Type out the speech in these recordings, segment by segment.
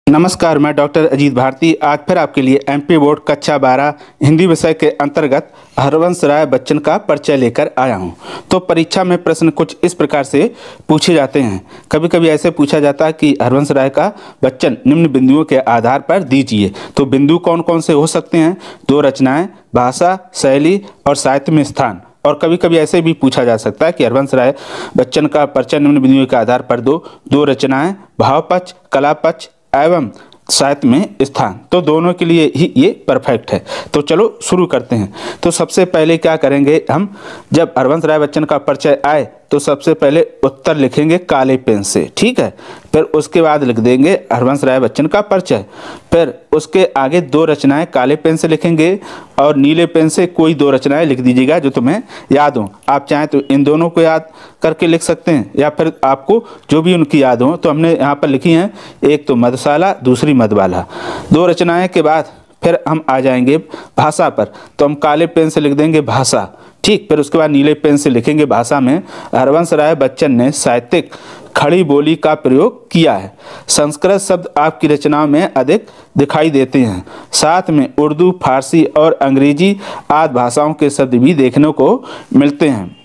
नमस्कार, मैं डॉक्टर अजीत भारती आज फिर आपके लिए एमपी बोर्ड कक्षा 12 हिंदी विषय के अंतर्गत हरवंश राय बच्चन का परिचय लेकर आया हूं। तो परीक्षा में प्रश्न कुछ इस प्रकार से पूछे जाते हैं। कभी कभी ऐसे पूछा जाता है कि हरवंश राय का बच्चन निम्न बिंदुओं के आधार पर दीजिए। तो बिंदु कौन कौन से हो सकते हैं? दो रचनाएं, भाषा, शैली और साहित्य में स्थान। और कभी कभी ऐसे भी पूछा जा सकता है कि हरवंश राय बच्चन का परिचय निम्न बिंदुओं के आधार पर दो रचनाएं, भाव पक्ष, कला पक्ष एवं साहित्य में स्थान। तो दोनों के लिए ही ये परफेक्ट है। तो चलो शुरू करते हैं। तो सबसे पहले क्या करेंगे हम, जब हरवंश राय बच्चन का परिचय आए तो सबसे पहले उत्तर लिखेंगे काले पेन से, ठीक है। फिर उसके बाद लिख देंगे हरवंश राय बच्चन का परिचय। फिर उसके आगे दो रचनाएं काले पेन से लिखेंगे और नीले पेन से कोई दो रचनाएं लिख दीजिएगा जो तुम्हें याद हो। आप चाहें तो इन दोनों को याद करके लिख सकते हैं या फिर आपको जो भी उनकी याद हो। तो हमने यहाँ पर लिखी हैं, एक तो मधुशाला, दूसरी मधुबाला। दो रचनाएं के बाद फिर हम आ जाएंगे भाषा पर। तो हम काले पेन से लिख देंगे भाषा, ठीक। फिर उसके बाद नीले पेन से लिखेंगे भाषा में हरवंश राय बच्चन ने साहित्यिक खड़ी बोली का प्रयोग किया है। संस्कृत शब्द आपकी रचनाओं में अधिक दिखाई देते हैं। साथ में उर्दू, फारसी और अंग्रेजी आदि भाषाओं के शब्द भी देखने को मिलते हैं।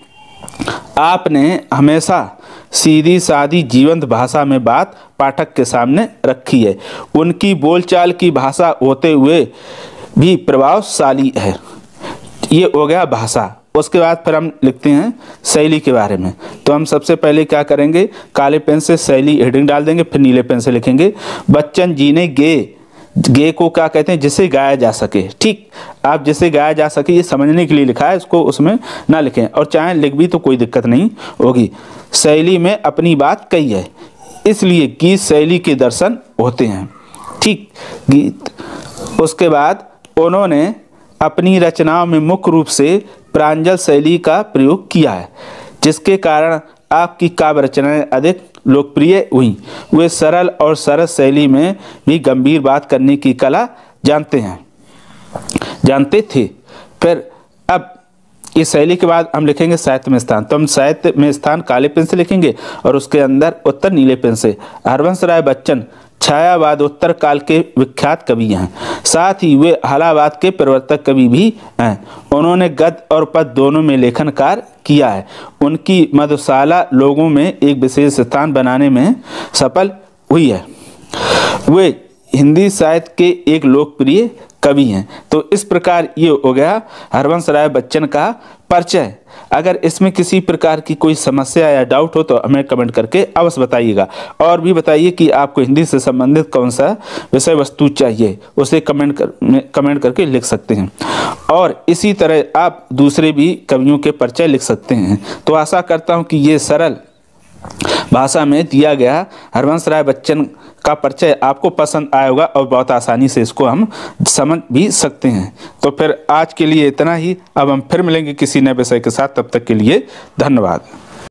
आपने हमेशा सीधी सादी जीवंत भाषा में बात पाठक के सामने रखी है। उनकी बोलचाल की भाषा होते हुए भी प्रभावशाली है। ये हो गया भाषा। उसके बाद फिर हम लिखते हैं शैली के बारे में। तो हम सबसे पहले क्या करेंगे, काले पेन से शैली हेडिंग डाल देंगे। फिर नीले पेन से लिखेंगे बच्चन जी ने गे को क्या कहते हैं, जिसे गाया जा सके, ठीक। आप जिसे गाया जा सके ये समझने के लिए लिखा है, इसको उसमें ना लिखें। और चाहे लिख भी तो कोई दिक्कत नहीं होगी। शैली में अपनी बात कही है, इसलिए गीत शैली के दर्शन होते हैं, ठीक। गीत। उसके बाद उन्होंने अपनी रचनाओं में मुख्य रूप से प्रांजल शैली का प्रयोग किया है, जिसके कारण आपकी काव्य रचनाएं अधिक लोकप्रिय हुई। वे सरल और सरस शैली में भी गंभीर बात करने की कला जानते थे। फिर अब इस शैली के बाद हम लिखेंगे साहित्य में स्थान। तो हम साहित्य में स्थान काले पेन से लिखेंगे और उसके अंदर उत्तर नीले पेन से। हरवंश राय बच्चन छायावाद उत्तर काल के विख्यात कवि हैं। साथ ही वे हालावाद के प्रवर्तक कवि भी हैं। उन्होंने गद्य और पद्य दोनों में लेखन कार्य किया है। उनकी मधुशाला लोगों में एक विशेष स्थान बनाने में सफल हुई है। वे हिंदी साहित्य के एक लोकप्रिय कवि हैं। तो इस प्रकार ये हो गया हरवंश राय बच्चन का परिचय। अगर इसमें किसी प्रकार की कोई समस्या या डाउट हो तो हमें कमेंट करके अवश्य बताइएगा। और भी बताइए कि आपको हिंदी से संबंधित कौन सा विषय वस्तु चाहिए, उसे कमेंट करके लिख सकते हैं। और इसी तरह आप दूसरे भी कवियों के परिचय लिख सकते हैं। तो आशा करता हूँ कि ये सरल भाषा में दिया गया हरवंश राय बच्चन का परिचय आपको पसंद आया होगा और बहुत आसानी से इसको हम समझ भी सकते हैं। तो फिर आज के लिए इतना ही। अब हम फिर मिलेंगे किसी नए विषय के साथ। तब तक के लिए धन्यवाद।